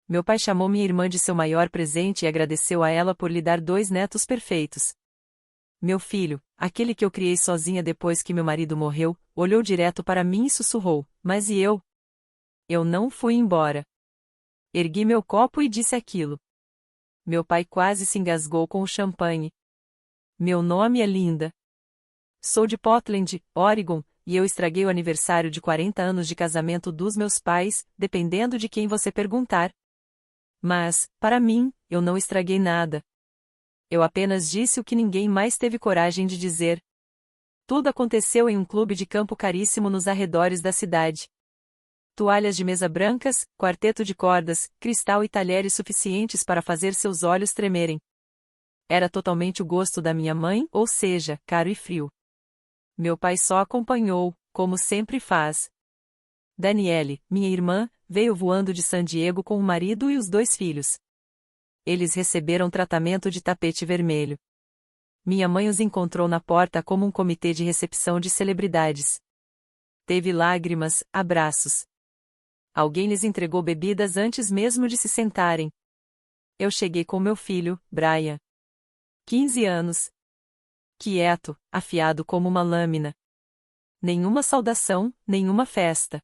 Meu pai chamou minha irmã de seu maior presente e agradeceu a ela por lhe dar 2 netos perfeitos. Meu filho, aquele que eu criei sozinha depois que meu marido morreu, olhou direto para mim e sussurrou: "Mas e eu?" Eu não fui embora. Ergui meu copo e disse aquilo. Meu pai quase se engasgou com o champanhe. Meu nome é Linda. Sou de Portland, Oregon, e eu estraguei o aniversário de 40 anos de casamento dos meus pais, dependendo de quem você perguntar. Mas, para mim, eu não estraguei nada. Eu apenas disse o que ninguém mais teve coragem de dizer. Tudo aconteceu em um clube de campo caríssimo nos arredores da cidade. Toalhas de mesa brancas, quarteto de cordas, cristal e talheres suficientes para fazer seus olhos tremerem. Era totalmente o gosto da minha mãe, ou seja, caro e frio. Meu pai só acompanhou, como sempre faz. Daniele, minha irmã, veio voando de San Diego com o marido e os 2 filhos. Eles receberam tratamento de tapete vermelho. Minha mãe os encontrou na porta como um comitê de recepção de celebridades. Teve lágrimas, abraços. Alguém lhes entregou bebidas antes mesmo de se sentarem. Eu cheguei com meu filho, Brian. 15 anos. Quieto, afiado como uma lâmina. Nenhuma saudação, nenhuma festa.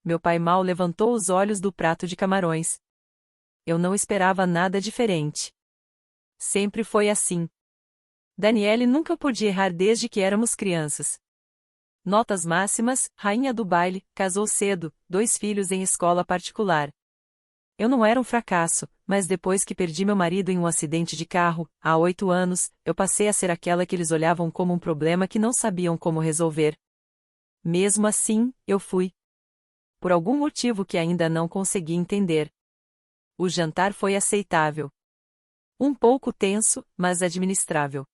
Meu pai mal levantou os olhos do prato de camarões. Eu não esperava nada diferente. Sempre foi assim. Daniele nunca podia errar desde que éramos crianças. Notas máximas, rainha do baile, casou cedo, 2 filhos em escola particular. Eu não era um fracasso, mas depois que perdi meu marido em um acidente de carro, há 8 anos, eu passei a ser aquela que eles olhavam como um problema que não sabiam como resolver. Mesmo assim, eu fui. Por algum motivo que ainda não consegui entender. O jantar foi aceitável. Um pouco tenso, mas administrável.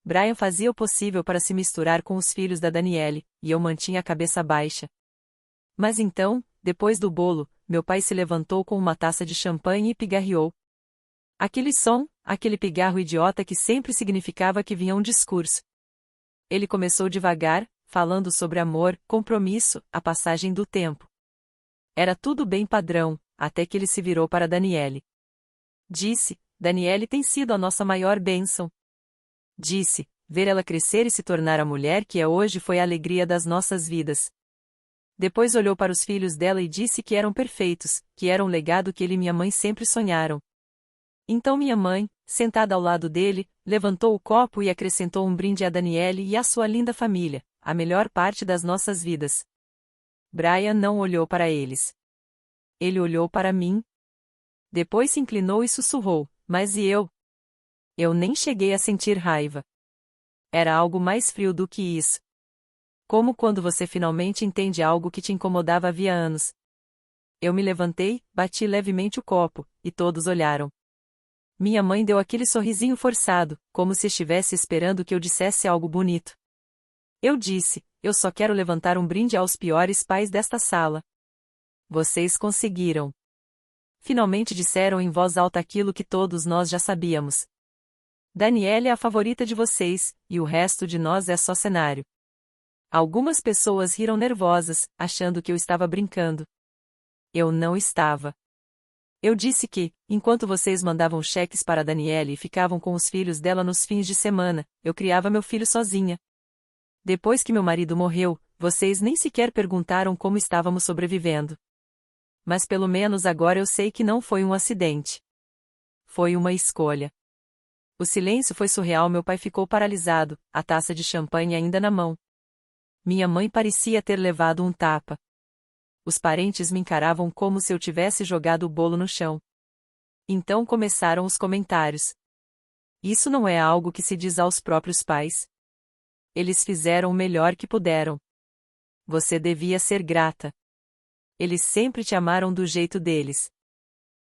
Brian fazia o possível para se misturar com os filhos da Daniele, e eu mantinha a cabeça baixa. Mas então, depois do bolo, meu pai se levantou com uma taça de champanhe e pigarreou. Aquele som, aquele pigarro idiota que sempre significava que vinha um discurso. Ele começou devagar, falando sobre amor, compromisso, a passagem do tempo. Era tudo bem padrão, até que ele se virou para Daniele. Disse: "Daniele tem sido a nossa maior bênção." Disse: "Ver ela crescer e se tornar a mulher que é hoje foi a alegria das nossas vidas." Depois olhou para os filhos dela e disse que eram perfeitos, que eram o legado que ele e minha mãe sempre sonharam. Então minha mãe, sentada ao lado dele, levantou o copo e acrescentou um brinde a Daniele e à sua linda família, a melhor parte das nossas vidas. Brian não olhou para eles. Ele olhou para mim. Depois se inclinou e sussurrou: "Mas e eu?" Eu nem cheguei a sentir raiva. Era algo mais frio do que isso. Como quando você finalmente entende algo que te incomodava havia anos. Eu me levantei, bati levemente o copo, e todos olharam. Minha mãe deu aquele sorrisinho forçado, como se estivesse esperando que eu dissesse algo bonito. Eu disse: "Eu só quero levantar um brinde aos piores pais desta sala." Vocês conseguiram. Finalmente disseram em voz alta aquilo que todos nós já sabíamos. Daniele é a favorita de vocês, e o resto de nós é só cenário. Algumas pessoas riram nervosas, achando que eu estava brincando. Eu não estava. Eu disse que, enquanto vocês mandavam cheques para Daniele e ficavam com os filhos dela nos fins de semana, eu criava meu filho sozinha. Depois que meu marido morreu, vocês nem sequer perguntaram como estávamos sobrevivendo. Mas pelo menos agora eu sei que não foi um acidente. Foi uma escolha. O silêncio foi surreal. Meu pai ficou paralisado, a taça de champanhe ainda na mão. Minha mãe parecia ter levado um tapa. Os parentes me encaravam como se eu tivesse jogado o bolo no chão. Então começaram os comentários. Isso não é algo que se diz aos próprios pais. Eles fizeram o melhor que puderam. Você devia ser grata. Eles sempre te amaram do jeito deles.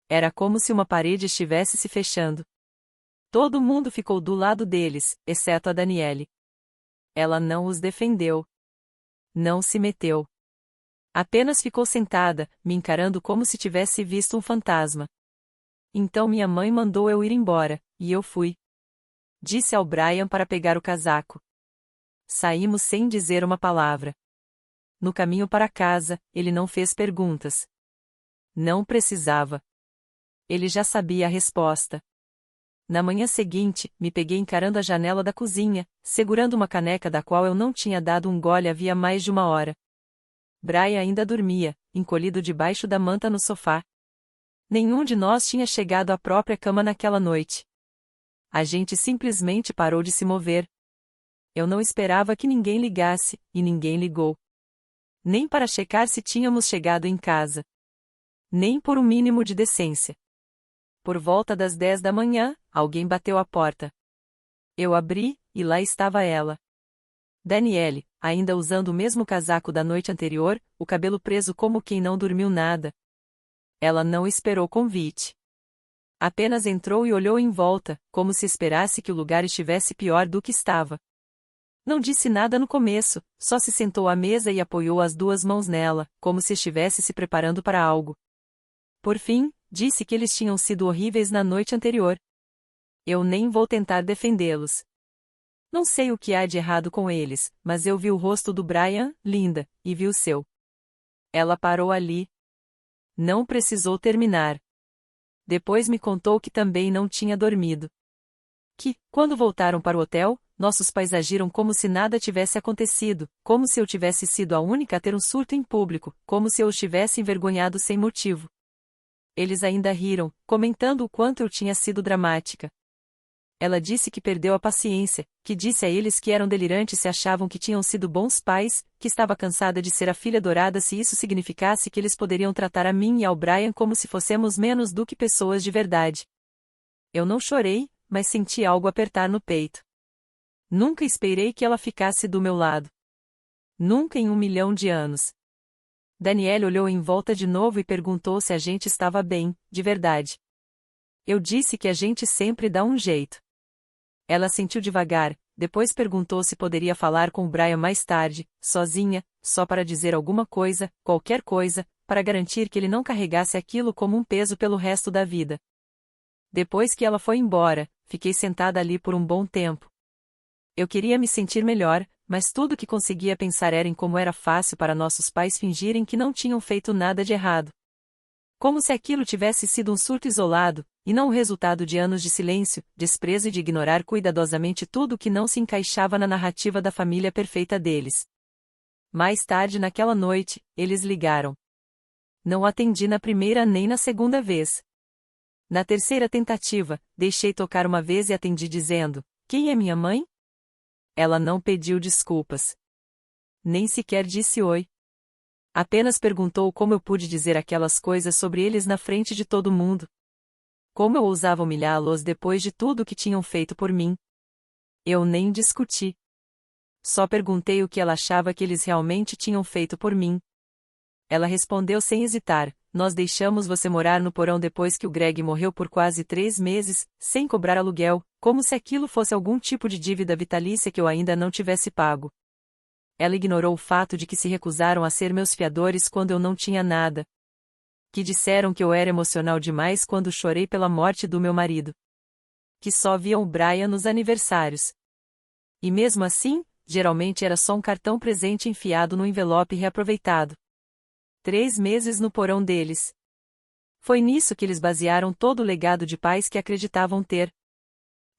Era como se uma parede estivesse se fechando. Todo mundo ficou do lado deles, exceto a Daniele. Ela não os defendeu. Não se meteu. Apenas ficou sentada, me encarando como se tivesse visto um fantasma. Então minha mãe mandou eu ir embora, e eu fui. Disse ao Brian para pegar o casaco. Saímos sem dizer uma palavra. No caminho para casa, ele não fez perguntas. Não precisava. Ele já sabia a resposta. Na manhã seguinte, me peguei encarando a janela da cozinha, segurando uma caneca da qual eu não tinha dado um gole havia mais de uma hora. Brian ainda dormia, encolhido debaixo da manta no sofá. Nenhum de nós tinha chegado à própria cama naquela noite. A gente simplesmente parou de se mover. Eu não esperava que ninguém ligasse, e ninguém ligou. Nem para checar se tínhamos chegado em casa. Nem por um mínimo de decência. Por volta das 10 da manhã, alguém bateu à porta. Eu abri, e lá estava ela. Danielle, ainda usando o mesmo casaco da noite anterior, o cabelo preso como quem não dormiu nada. Ela não esperou convite. Apenas entrou e olhou em volta, como se esperasse que o lugar estivesse pior do que estava. Não disse nada no começo, só se sentou à mesa e apoiou as duas mãos nela, como se estivesse se preparando para algo. Por fim, disse que eles tinham sido horríveis na noite anterior. Eu nem vou tentar defendê-los. Não sei o que há de errado com eles, mas eu vi o rosto do Brian, linda, e vi o seu. Ela parou ali. Não precisou terminar. Depois me contou que também não tinha dormido. Que, quando voltaram para o hotel, nossos pais agiram como se nada tivesse acontecido, como se eu tivesse sido a única a ter um surto em público, como se eu os tivesse envergonhado sem motivo. Eles ainda riram, comentando o quanto eu tinha sido dramática. Ela disse que perdeu a paciência, que disse a eles que eram delirantes se achavam que tinham sido bons pais, que estava cansada de ser a filha adorada se isso significasse que eles poderiam tratar a mim e ao Brian como se fossemos menos do que pessoas de verdade. Eu não chorei, mas senti algo apertar no peito. Nunca esperei que ela ficasse do meu lado. Nunca em 1 milhão de anos. Danielle olhou em volta de novo e perguntou se a gente estava bem, de verdade. Eu disse que a gente sempre dá um jeito. Ela assentiu devagar, depois perguntou se poderia falar com o Brian mais tarde, sozinha, só para dizer alguma coisa, qualquer coisa, para garantir que ele não carregasse aquilo como um peso pelo resto da vida. Depois que ela foi embora, fiquei sentada ali por um bom tempo. Eu queria me sentir melhor, mas tudo que conseguia pensar era em como era fácil para nossos pais fingirem que não tinham feito nada de errado. Como se aquilo tivesse sido um surto isolado, e não o resultado de anos de silêncio, desprezo e de ignorar cuidadosamente tudo o que não se encaixava na narrativa da família perfeita deles. Mais tarde naquela noite, eles ligaram. Não atendi na primeira nem na segunda vez. Na terceira tentativa, deixei tocar uma vez e atendi dizendo: "Quem é minha mãe?" Ela não pediu desculpas. Nem sequer disse oi. Apenas perguntou como eu pude dizer aquelas coisas sobre eles na frente de todo mundo. Como eu ousava humilhá-los depois de tudo o que tinham feito por mim. Eu nem discuti. Só perguntei o que ela achava que eles realmente tinham feito por mim. Ela respondeu sem hesitar: "Nós deixamos você morar no porão depois que o Greg morreu por quase 3 meses, sem cobrar aluguel, como se aquilo fosse algum tipo de dívida vitalícia que eu ainda não tivesse pago." Ela ignorou o fato de que se recusaram a ser meus fiadores quando eu não tinha nada. Que disseram que eu era emocional demais quando chorei pela morte do meu marido. Que só viam o Brian nos aniversários. E mesmo assim, geralmente era só um cartão presente enfiado no envelope reaproveitado. 3 meses no porão deles. Foi nisso que eles basearam todo o legado de pais que acreditavam ter.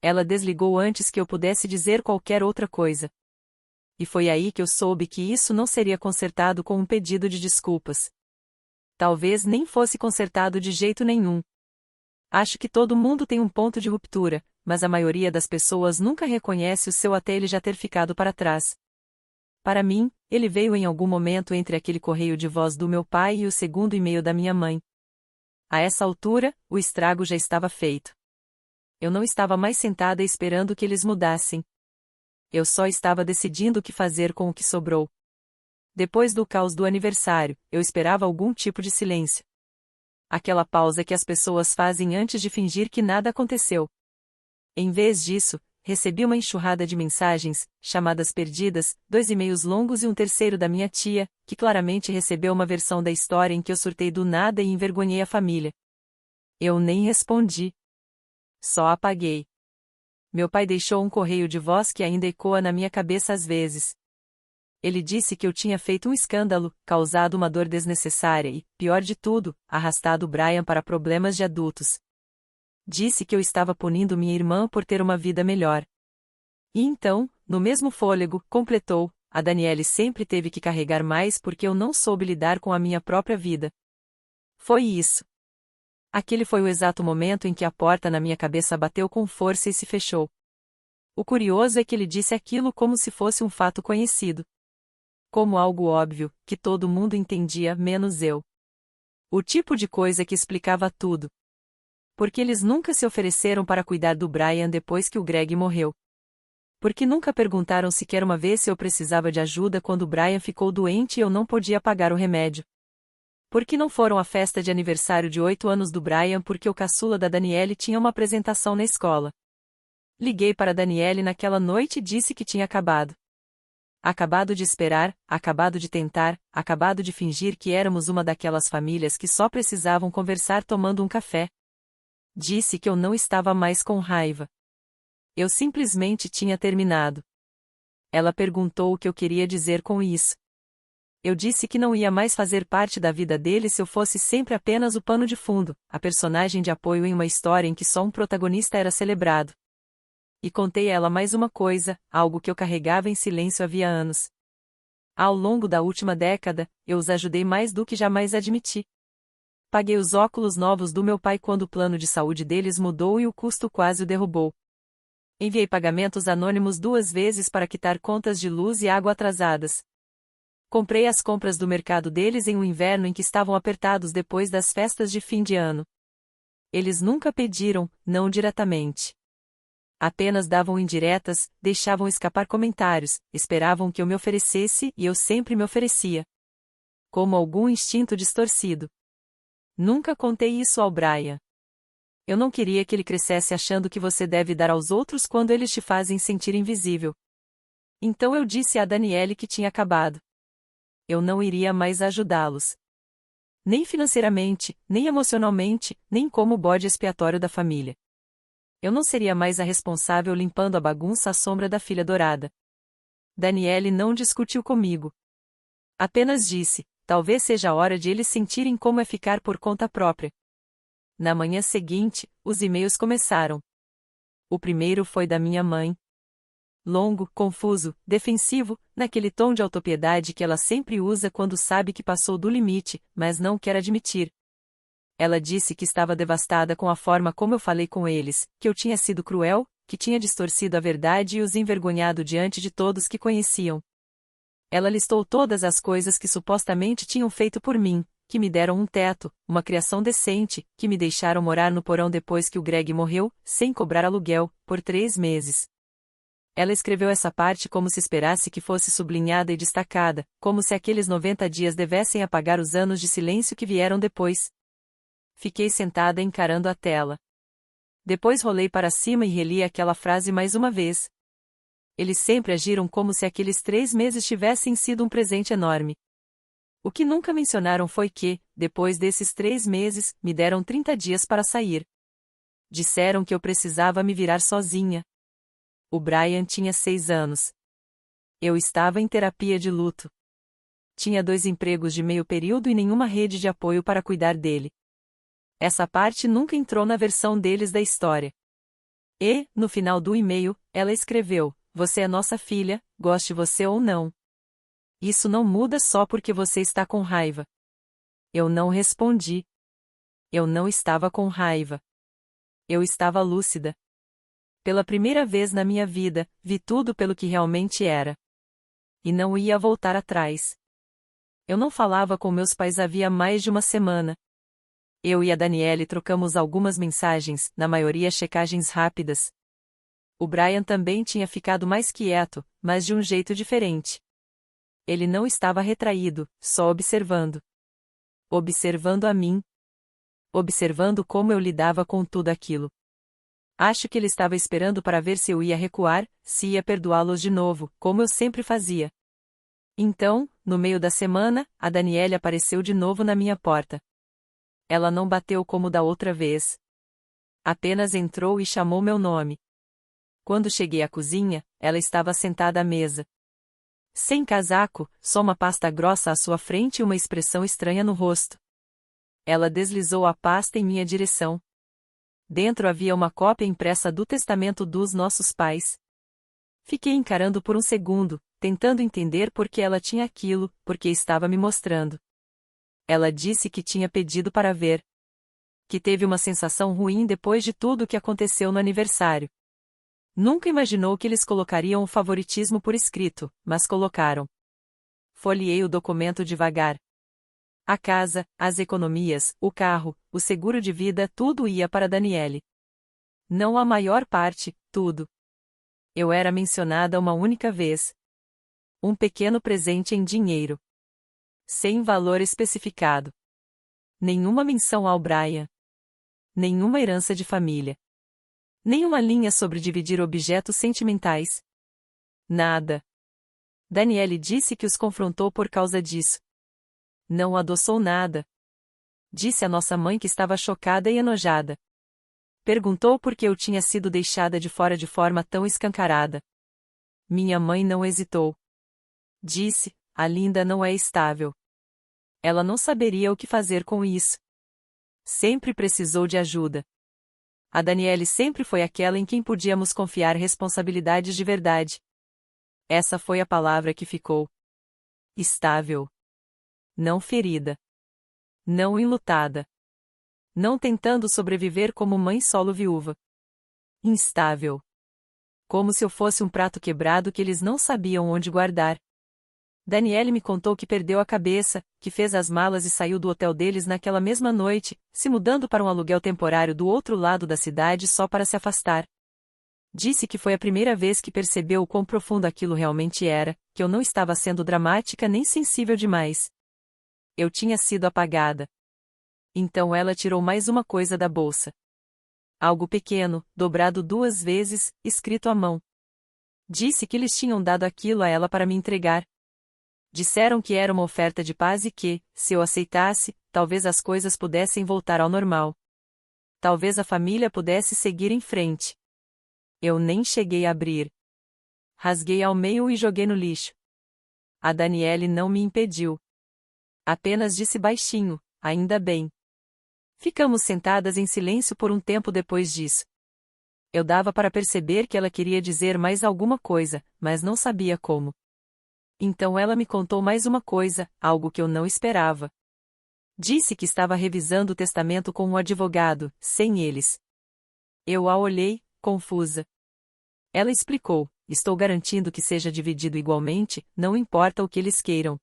Ela desligou antes que eu pudesse dizer qualquer outra coisa. E foi aí que eu soube que isso não seria consertado com um pedido de desculpas. Talvez nem fosse consertado de jeito nenhum. Acho que todo mundo tem um ponto de ruptura, mas a maioria das pessoas nunca reconhece o seu até ele já ter ficado para trás. Para mim, ele veio em algum momento entre aquele correio de voz do meu pai e o segundo e-mail da minha mãe. A essa altura, o estrago já estava feito. Eu não estava mais sentada esperando que eles mudassem. Eu só estava decidindo o que fazer com o que sobrou. Depois do caos do aniversário, eu esperava algum tipo de silêncio. Aquela pausa que as pessoas fazem antes de fingir que nada aconteceu. Em vez disso, recebi uma enxurrada de mensagens, chamadas perdidas, 2 e-mails longos e um terceiro da minha tia, que claramente recebeu uma versão da história em que eu surtei do nada e envergonhei a família. Eu nem respondi. Só apaguei. Meu pai deixou um correio de voz que ainda ecoa na minha cabeça às vezes. Ele disse que eu tinha feito um escândalo, causado uma dor desnecessária e, pior de tudo, arrastado Brian para problemas de adultos. Disse que eu estava punindo minha irmã por ter uma vida melhor. E então, no mesmo fôlego, completou: a Danielle sempre teve que carregar mais porque eu não soube lidar com a minha própria vida. Foi isso. Aquele foi o exato momento em que a porta na minha cabeça bateu com força e se fechou. O curioso é que ele disse aquilo como se fosse um fato conhecido. Como algo óbvio, que todo mundo entendia, menos eu. O tipo de coisa que explicava tudo. Porque eles nunca se ofereceram para cuidar do Brian depois que o Greg morreu. Porque nunca perguntaram sequer uma vez se eu precisava de ajuda quando o Brian ficou doente e eu não podia pagar o remédio. Porque não foram à festa de aniversário de 8 anos do Brian porque o caçula da Danielle tinha uma apresentação na escola. Liguei para a Danielle naquela noite e disse que tinha acabado. Acabado de esperar, acabado de tentar, acabado de fingir que éramos uma daquelas famílias que só precisavam conversar tomando um café. Disse que eu não estava mais com raiva. Eu simplesmente tinha terminado. Ela perguntou o que eu queria dizer com isso. Eu disse que não ia mais fazer parte da vida dele se eu fosse sempre apenas o pano de fundo, a personagem de apoio em uma história em que só um protagonista era celebrado. E contei a ela mais uma coisa, algo que eu carregava em silêncio havia anos. Ao longo da última década, eu os ajudei mais do que jamais admiti. Paguei os óculos novos do meu pai quando o plano de saúde deles mudou e o custo quase o derrubou. Enviei pagamentos anônimos 2 vezes para quitar contas de luz e água atrasadas. Comprei as compras do mercado deles em um inverno em que estavam apertados depois das festas de fim de ano. Eles nunca pediram, não diretamente. Apenas davam indiretas, deixavam escapar comentários, esperavam que eu me oferecesse e eu sempre me oferecia. Como algum instinto distorcido. Nunca contei isso ao Brian. Eu não queria que ele crescesse achando que você deve dar aos outros quando eles te fazem sentir invisível. Então eu disse a Danielle que tinha acabado. Eu não iria mais ajudá-los. Nem financeiramente, nem emocionalmente, nem como bode expiatório da família. Eu não seria mais a responsável limpando a bagunça à sombra da filha dourada. Danielle não discutiu comigo. Apenas disse: talvez seja a hora de eles sentirem como é ficar por conta própria. Na manhã seguinte, os e-mails começaram. O primeiro foi da minha mãe. Longo, confuso, defensivo, naquele tom de autopiedade que ela sempre usa quando sabe que passou do limite, mas não quer admitir. Ela disse que estava devastada com a forma como eu falei com eles, que eu tinha sido cruel, que tinha distorcido a verdade e os envergonhado diante de todos que conheciam. Ela listou todas as coisas que supostamente tinham feito por mim, que me deram um teto, uma criação decente, que me deixaram morar no porão depois que o Greg morreu, sem cobrar aluguel, por 3 meses. Ela escreveu essa parte como se esperasse que fosse sublinhada e destacada, como se aqueles 90 dias devessem apagar os anos de silêncio que vieram depois. Fiquei sentada encarando a tela. Depois rolei para cima e reli aquela frase mais uma vez. Eles sempre agiram como se aqueles 3 meses tivessem sido um presente enorme. O que nunca mencionaram foi que, depois desses 3 meses, me deram 30 dias para sair. Disseram que eu precisava me virar sozinha. O Brian tinha 6 anos. Eu estava em terapia de luto. Tinha 2 empregos de meio período e nenhuma rede de apoio para cuidar dele. Essa parte nunca entrou na versão deles da história. E, no final do e-mail, ela escreveu: você é nossa filha, goste você ou não. Isso não muda só porque você está com raiva. Eu não respondi. Eu não estava com raiva. Eu estava lúcida. Pela primeira vez na minha vida, vi tudo pelo que realmente era. E não ia voltar atrás. Eu não falava com meus pais havia mais de uma semana. Eu e a Danielle trocamos algumas mensagens, na maioria checagens rápidas. O Brian também tinha ficado mais quieto, mas de um jeito diferente. Ele não estava retraído, só observando. Observando a mim. Observando como eu lidava com tudo aquilo. Acho que ele estava esperando para ver se eu ia recuar, se ia perdoá-los de novo, como eu sempre fazia. Então, no meio da semana, a Danielle apareceu de novo na minha porta. Ela não bateu como da outra vez. Apenas entrou e chamou meu nome. Quando cheguei à cozinha, ela estava sentada à mesa. Sem casaco, só uma pasta grossa à sua frente e uma expressão estranha no rosto. Ela deslizou a pasta em minha direção. Dentro havia uma cópia impressa do testamento dos nossos pais. Fiquei encarando por um segundo, tentando entender por que ela tinha aquilo, porque estava me mostrando. Ela disse que tinha pedido para ver. Que teve uma sensação ruim depois de tudo o que aconteceu no aniversário. Nunca imaginou que eles colocariam o favoritismo por escrito, mas colocaram. Folheei o documento devagar. A casa, as economias, o carro, o seguro de vida, tudo ia para Daniele. Não a maior parte, tudo. Eu era mencionada uma única vez. Um pequeno presente em dinheiro. Sem valor especificado. Nenhuma menção ao Brian. Nenhuma herança de família. Nenhuma linha sobre dividir objetos sentimentais. Nada. Daniele disse que os confrontou por causa disso. Não adoçou nada. Disse à nossa mãe que estava chocada e enojada. Perguntou por que eu tinha sido deixada de fora de forma tão escancarada. Minha mãe não hesitou. Disse, a Linda não é estável. Ela não saberia o que fazer com isso. Sempre precisou de ajuda. A Daniele sempre foi aquela em quem podíamos confiar responsabilidades de verdade. Essa foi a palavra que ficou. Estável. Não ferida. Não enlutada. Não tentando sobreviver como mãe solo viúva. Instável. Como se eu fosse um prato quebrado que eles não sabiam onde guardar. Daniele me contou que perdeu a cabeça, que fez as malas e saiu do hotel deles naquela mesma noite, se mudando para um aluguel temporário do outro lado da cidade só para se afastar. Disse que foi a primeira vez que percebeu o quão profundo aquilo realmente era, que eu não estava sendo dramática nem sensível demais. Eu tinha sido apagada. Então ela tirou mais uma coisa da bolsa. Algo pequeno, dobrado 2 vezes, escrito à mão. Disse que eles tinham dado aquilo a ela para me entregar. Disseram que era uma oferta de paz e que, se eu aceitasse, talvez as coisas pudessem voltar ao normal. Talvez a família pudesse seguir em frente. Eu nem cheguei a abrir. Rasguei ao meio e joguei no lixo. A Daniele não me impediu. Apenas disse baixinho, ainda bem. Ficamos sentadas em silêncio por um tempo depois disso. Eu dava para perceber que ela queria dizer mais alguma coisa, mas não sabia como. Então ela me contou mais uma coisa, algo que eu não esperava. Disse que estava revisando o testamento com um advogado, sem eles. Eu a olhei, confusa. Ela explicou, estou garantindo que seja dividido igualmente, não importa o que eles queiram.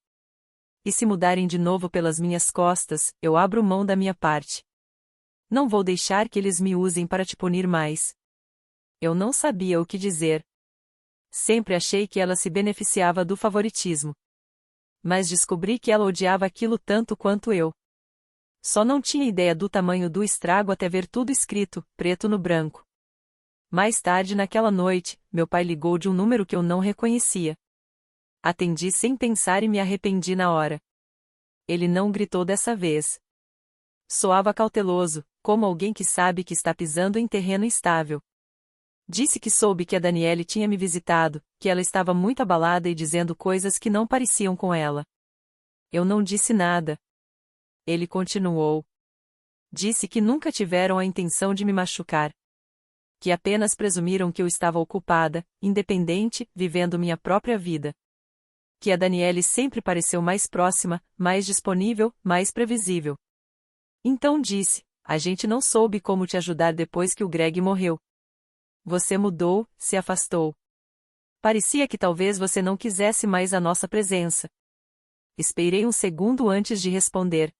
E se mudarem de novo pelas minhas costas, eu abro mão da minha parte. Não vou deixar que eles me usem para te punir mais. Eu não sabia o que dizer. Sempre achei que ela se beneficiava do favoritismo. Mas descobri que ela odiava aquilo tanto quanto eu. Só não tinha ideia do tamanho do estrago até ver tudo escrito, preto no branco. Mais tarde naquela noite, meu pai ligou de um número que eu não reconhecia. Atendi sem pensar e me arrependi na hora. Ele não gritou dessa vez. Soava cauteloso, como alguém que sabe que está pisando em terreno instável. Disse que soube que a Daniele tinha me visitado, que ela estava muito abalada e dizendo coisas que não pareciam com ela. Eu não disse nada. Ele continuou. Disse que nunca tiveram a intenção de me machucar. Que apenas presumiram que eu estava ocupada, independente, vivendo minha própria vida. Que a Daniele sempre pareceu mais próxima, mais disponível, mais previsível. Então disse, a gente não soube como te ajudar depois que o Greg morreu. Você mudou, se afastou. Parecia que talvez você não quisesse mais a nossa presença. Esperei um segundo antes de responder.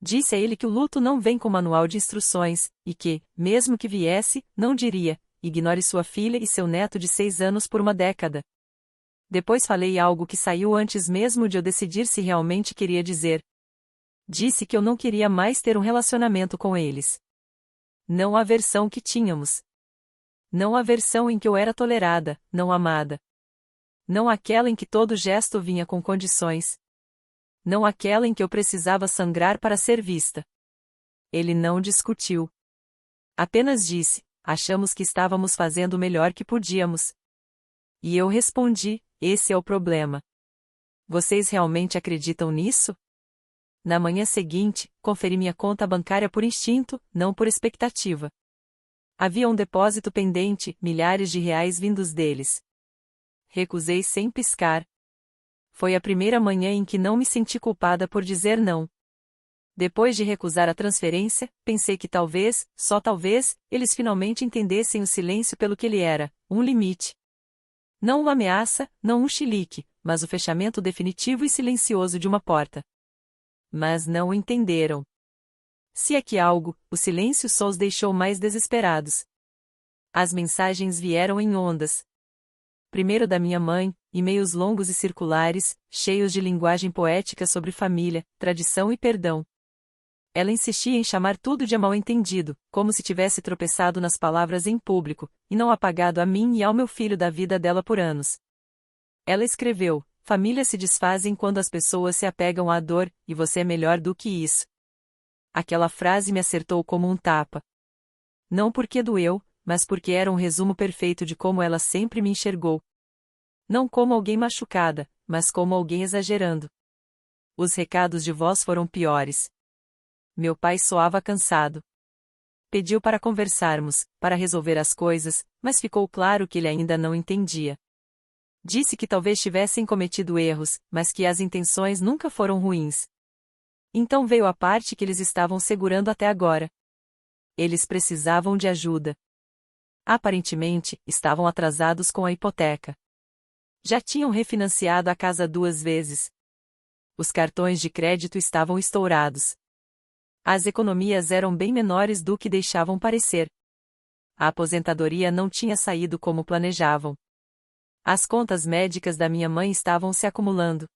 Disse a ele que o luto não vem com manual de instruções, e que, mesmo que viesse, não diria, ignore sua filha e seu neto de 6 anos por uma década. Depois falei algo que saiu antes mesmo de eu decidir se realmente queria dizer. Disse que eu não queria mais ter um relacionamento com eles. Não a versão que tínhamos. Não a versão em que eu era tolerada, não amada. Não aquela em que todo gesto vinha com condições. Não aquela em que eu precisava sangrar para ser vista. Ele não discutiu. Apenas disse, achamos que estávamos fazendo o melhor que podíamos. E eu respondi, esse é o problema. Vocês realmente acreditam nisso? Na manhã seguinte, conferi minha conta bancária por instinto, não por expectativa. Havia um depósito pendente, milhares de reais vindos deles. Recusei sem piscar. Foi a primeira manhã em que não me senti culpada por dizer não. Depois de recusar a transferência, pensei que talvez, só talvez, eles finalmente entendessem o silêncio pelo que ele era, um limite. Não uma ameaça, não um chilique, mas o fechamento definitivo e silencioso de uma porta. Mas não o entenderam. Se é que algo, o silêncio só os deixou mais desesperados. As mensagens vieram em ondas. Primeiro da minha mãe, e-mails longos e circulares, cheios de linguagem poética sobre família, tradição e perdão. Ela insistia em chamar tudo de mal-entendido, como se tivesse tropeçado nas palavras em público, e não apagado a mim e ao meu filho da vida dela por anos. Ela escreveu: famílias se desfazem quando as pessoas se apegam à dor, e você é melhor do que isso. Aquela frase me acertou como um tapa. Não porque doeu, mas porque era um resumo perfeito de como ela sempre me enxergou. Não como alguém machucada, mas como alguém exagerando. Os recados de voz foram piores. Meu pai soava cansado. Pediu para conversarmos, para resolver as coisas, mas ficou claro que ele ainda não entendia. Disse que talvez tivessem cometido erros, mas que as intenções nunca foram ruins. Então veio a parte que eles estavam segurando até agora. Eles precisavam de ajuda. Aparentemente, estavam atrasados com a hipoteca. Já tinham refinanciado a casa 2 vezes. Os cartões de crédito estavam estourados. As economias eram bem menores do que deixavam parecer. A aposentadoria não tinha saído como planejavam. As contas médicas da minha mãe estavam se acumulando.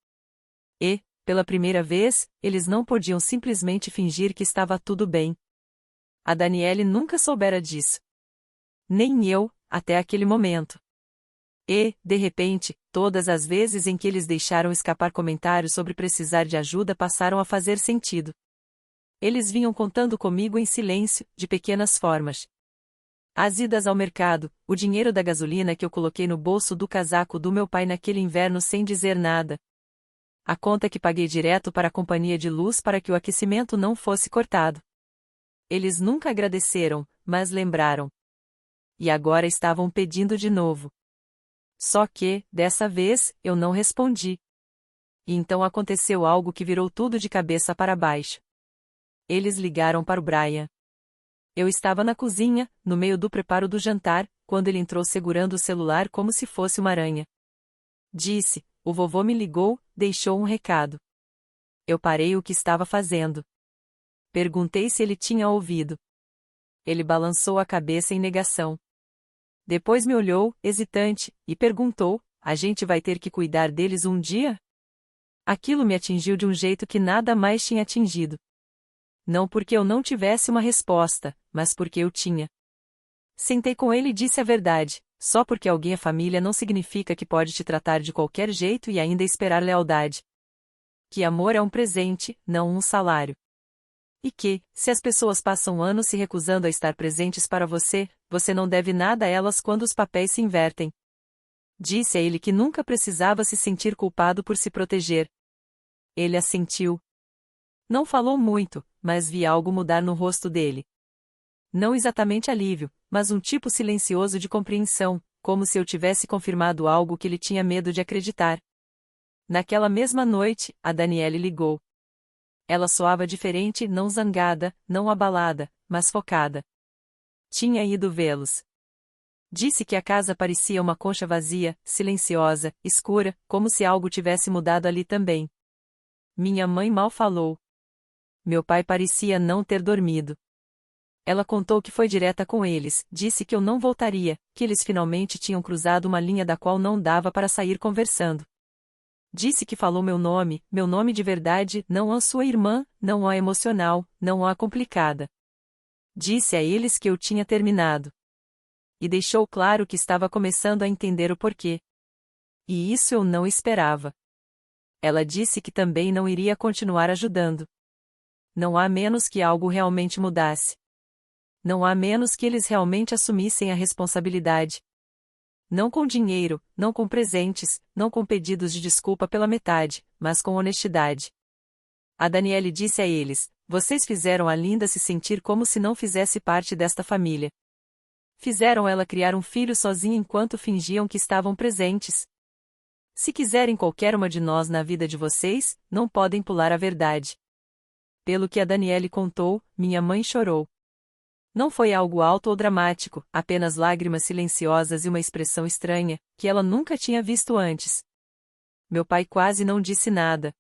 E, pela primeira vez, eles não podiam simplesmente fingir que estava tudo bem. A Daniele nunca soubera disso. Nem eu, até aquele momento. E, de repente, todas as vezes em que eles deixaram escapar comentários sobre precisar de ajuda passaram a fazer sentido. Eles vinham contando comigo em silêncio, de pequenas formas. As idas ao mercado, o dinheiro da gasolina que eu coloquei no bolso do casaco do meu pai naquele inverno sem dizer nada. A conta que paguei direto para a companhia de luz para que o aquecimento não fosse cortado. Eles nunca agradeceram, mas lembraram. E agora estavam pedindo de novo. Só que, dessa vez, eu não respondi. E então aconteceu algo que virou tudo de cabeça para baixo. Eles ligaram para o Brian. Eu estava na cozinha, no meio do preparo do jantar, quando ele entrou segurando o celular como se fosse uma aranha. Disse: o vovô me ligou, deixou um recado. Eu parei o que estava fazendo. Perguntei se ele tinha ouvido. Ele balançou a cabeça em negação. Depois me olhou, hesitante, e perguntou: a gente vai ter que cuidar deles um dia? Aquilo me atingiu de um jeito que nada mais tinha atingido. Não porque eu não tivesse uma resposta, mas porque eu tinha. Sentei com ele e disse a verdade: só porque alguém é família não significa que pode te tratar de qualquer jeito e ainda esperar lealdade. Que amor é um presente, não um salário. E que, se as pessoas passam anos se recusando a estar presentes para você, você não deve nada a elas quando os papéis se invertem. Disse a ele que nunca precisava se sentir culpado por se proteger. Ele assentiu. Não falou muito, mas vi algo mudar no rosto dele. Não exatamente alívio, mas um tipo silencioso de compreensão, como se eu tivesse confirmado algo que ele tinha medo de acreditar. Naquela mesma noite, a Daniele ligou. Ela soava diferente, não zangada, não abalada, mas focada. Tinha ido vê-los. Disse que a casa parecia uma concha vazia, silenciosa, escura, como se algo tivesse mudado ali também. Minha mãe mal falou. Meu pai parecia não ter dormido. Ela contou que foi direta com eles, disse que eu não voltaria, que eles finalmente tinham cruzado uma linha da qual não dava para sair conversando. Disse que falou meu nome de verdade, não a sua irmã, não a emocional, não a complicada. Disse a eles que eu tinha terminado. E deixou claro que estava começando a entender o porquê. E isso eu não esperava. Ela disse que também não iria continuar ajudando. Não há menos que algo realmente mudasse. Não há menos que eles realmente assumissem a responsabilidade. Não com dinheiro, não com presentes, não com pedidos de desculpa pela metade, mas com honestidade. A Daniele disse a eles: vocês fizeram a Linda se sentir como se não fizesse parte desta família. Fizeram ela criar um filho sozinha enquanto fingiam que estavam presentes. Se quiserem qualquer uma de nós na vida de vocês, não podem pular a verdade. Pelo que a Daniele contou, minha mãe chorou. Não foi algo alto ou dramático, apenas lágrimas silenciosas e uma expressão estranha, que ela nunca tinha visto antes. Meu pai quase não disse nada.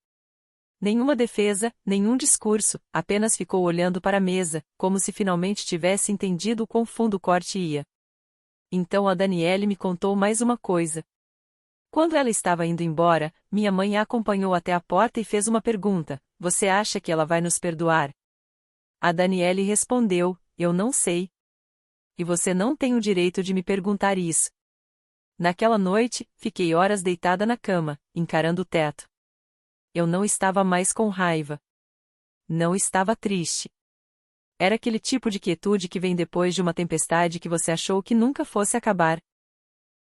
Nenhuma defesa, nenhum discurso, apenas ficou olhando para a mesa, como se finalmente tivesse entendido o quão fundo o corte ia. Então a Daniele me contou mais uma coisa. Quando ela estava indo embora, minha mãe a acompanhou até a porta e fez uma pergunta: você acha que ela vai nos perdoar? A Daniele respondeu: eu não sei. E você não tem o direito de me perguntar isso. Naquela noite, fiquei horas deitada na cama, encarando o teto. Eu não estava mais com raiva. Não estava triste. Era aquele tipo de quietude que vem depois de uma tempestade que você achou que nunca fosse acabar.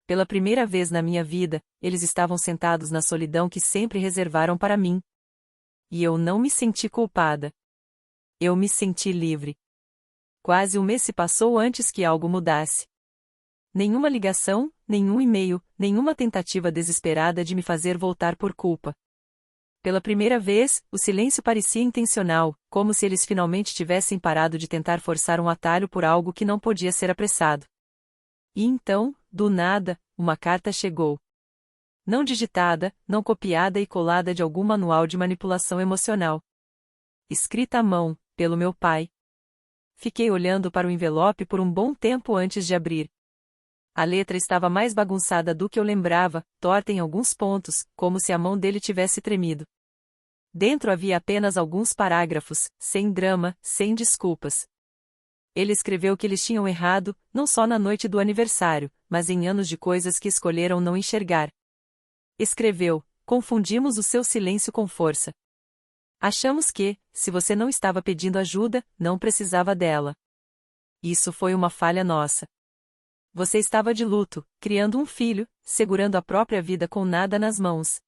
Pela primeira vez na minha vida, eles estavam sentados na solidão que sempre reservaram para mim. E eu não me senti culpada. Eu me senti livre. Quase um mês se passou antes que algo mudasse. Nenhuma ligação, nenhum e-mail, nenhuma tentativa desesperada de me fazer voltar por culpa. Pela primeira vez, o silêncio parecia intencional, como se eles finalmente tivessem parado de tentar forçar um atalho por algo que não podia ser apressado. E então, do nada, uma carta chegou. Não digitada, não copiada e colada de algum manual de manipulação emocional. Escrita à mão, pelo meu pai. Fiquei olhando para o envelope por um bom tempo antes de abrir. A letra estava mais bagunçada do que eu lembrava, torta em alguns pontos, como se a mão dele tivesse tremido. Dentro havia apenas alguns parágrafos, sem drama, sem desculpas. Ele escreveu que eles tinham errado, não só na noite do aniversário, mas em anos de coisas que escolheram não enxergar. Escreveu: confundimos o seu silêncio com força. Achamos que, se você não estava pedindo ajuda, não precisava dela. Isso foi uma falha nossa. Você estava de luto, criando um filho, segurando a própria vida com nada nas mãos.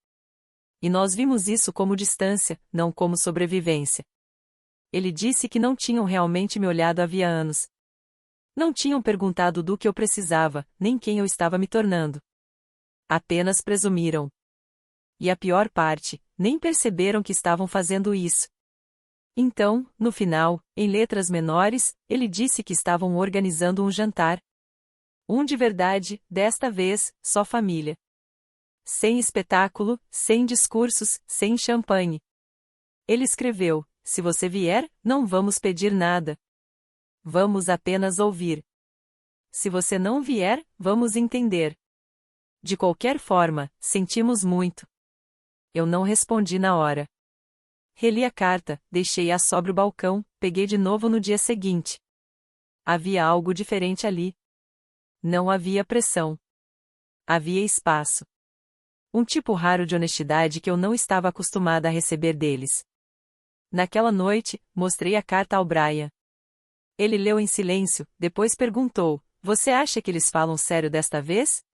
E nós vimos isso como distância, não como sobrevivência. Ele disse que não tinham realmente me olhado havia anos. Não tinham perguntado do que eu precisava, nem quem eu estava me tornando. Apenas presumiram. E a pior parte, nem perceberam que estavam fazendo isso. Então, no final, em letras menores, ele disse que estavam organizando um jantar. Um de verdade, desta vez, só família. Sem espetáculo, sem discursos, sem champanhe. Ele escreveu: se você vier, não vamos pedir nada. Vamos apenas ouvir. Se você não vier, vamos entender. De qualquer forma, sentimos muito. Eu não respondi na hora. Reli a carta, deixei-a sobre o balcão, peguei de novo no dia seguinte. Havia algo diferente ali. Não havia pressão. Havia espaço. Um tipo raro de honestidade que eu não estava acostumada a receber deles. Naquela noite, mostrei a carta ao Brian. Ele leu em silêncio, depois perguntou: você acha que eles falam sério desta vez?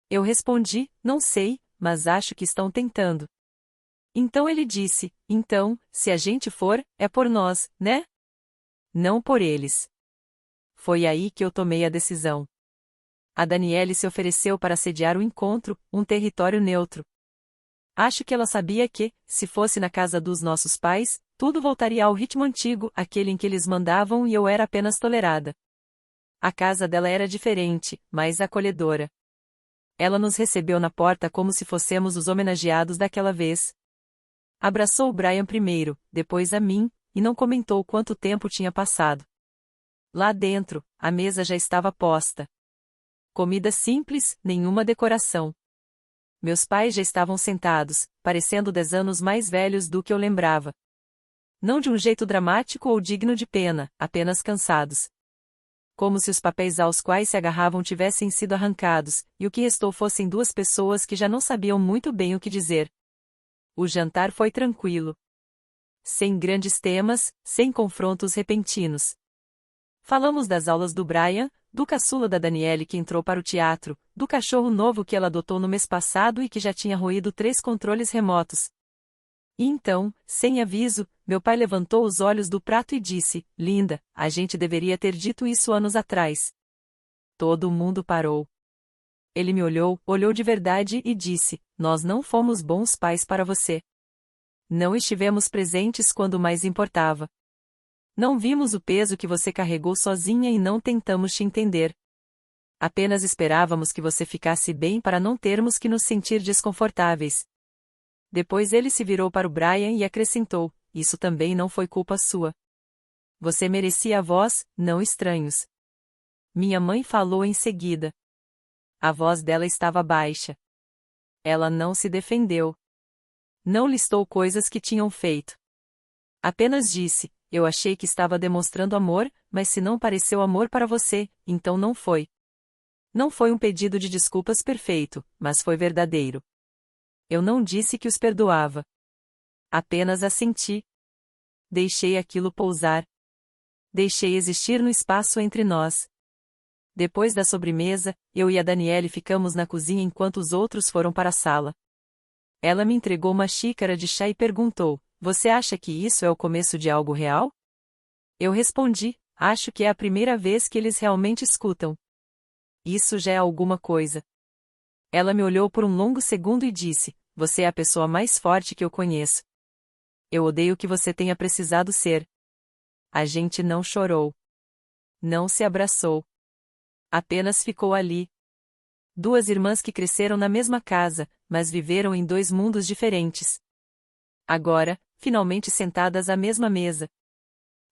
Eu respondi: não sei, mas acho que estão tentando. Então ele disse: então, se a gente for, é por nós, né? Não por eles. Foi aí que eu tomei a decisão. A Daniele se ofereceu para sediar o encontro, um território neutro. Acho que ela sabia que, se fosse na casa dos nossos pais, tudo voltaria ao ritmo antigo, aquele em que eles mandavam e eu era apenas tolerada. A casa dela era diferente, mais acolhedora. Ela nos recebeu na porta como se fôssemos os homenageados daquela vez. Abraçou o Brian primeiro, depois a mim, e não comentou quanto tempo tinha passado. Lá dentro, a mesa já estava posta. Comida simples, nenhuma decoração. Meus pais já estavam sentados, parecendo 10 anos mais velhos do que eu lembrava. Não de um jeito dramático ou digno de pena, apenas cansados. Como se os papéis aos quais se agarravam tivessem sido arrancados, e o que restou fossem duas pessoas que já não sabiam muito bem o que dizer. O jantar foi tranquilo. Sem grandes temas, sem confrontos repentinos. Falamos das aulas do Brian, do caçula da Daniele que entrou para o teatro, do cachorro novo que ela adotou no mês passado e que já tinha roído 3 controles remotos. E então, sem aviso, meu pai levantou os olhos do prato e disse: Linda, a gente deveria ter dito isso anos atrás. Todo mundo parou. Ele me olhou de verdade e disse: Nós não fomos bons pais para você. Não estivemos presentes quando mais importava. Não vimos o peso que você carregou sozinha e não tentamos te entender. Apenas esperávamos que você ficasse bem para não termos que nos sentir desconfortáveis. Depois ele se virou para o Brian e acrescentou: Isso também não foi culpa sua. Você merecia avós, não estranhos. Minha mãe falou em seguida. A voz dela estava baixa. Ela não se defendeu. Não listou coisas que tinham feito. Apenas disse: Eu achei que estava demonstrando amor, mas se não pareceu amor para você, então não foi. Não foi um pedido de desculpas perfeito, mas foi verdadeiro. Eu não disse que os perdoava. Apenas assenti. Deixei aquilo pousar. Deixei existir no espaço entre nós. Depois da sobremesa, eu e a Daniele ficamos na cozinha enquanto os outros foram para a sala. Ela me entregou uma xícara de chá e perguntou: Você acha que isso é o começo de algo real? Eu respondi: Acho que é a primeira vez que eles realmente escutam. Isso já é alguma coisa. Ela me olhou por um longo segundo e disse: Você é a pessoa mais forte que eu conheço. Eu odeio que você tenha precisado ser. A gente não chorou. Não se abraçou. Apenas ficou ali. 2 irmãs que cresceram na mesma casa, mas viveram em 2 mundos diferentes. Agora, finalmente sentadas à mesma mesa.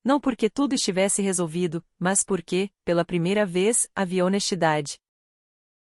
Não porque tudo estivesse resolvido, mas porque, pela primeira vez, havia honestidade.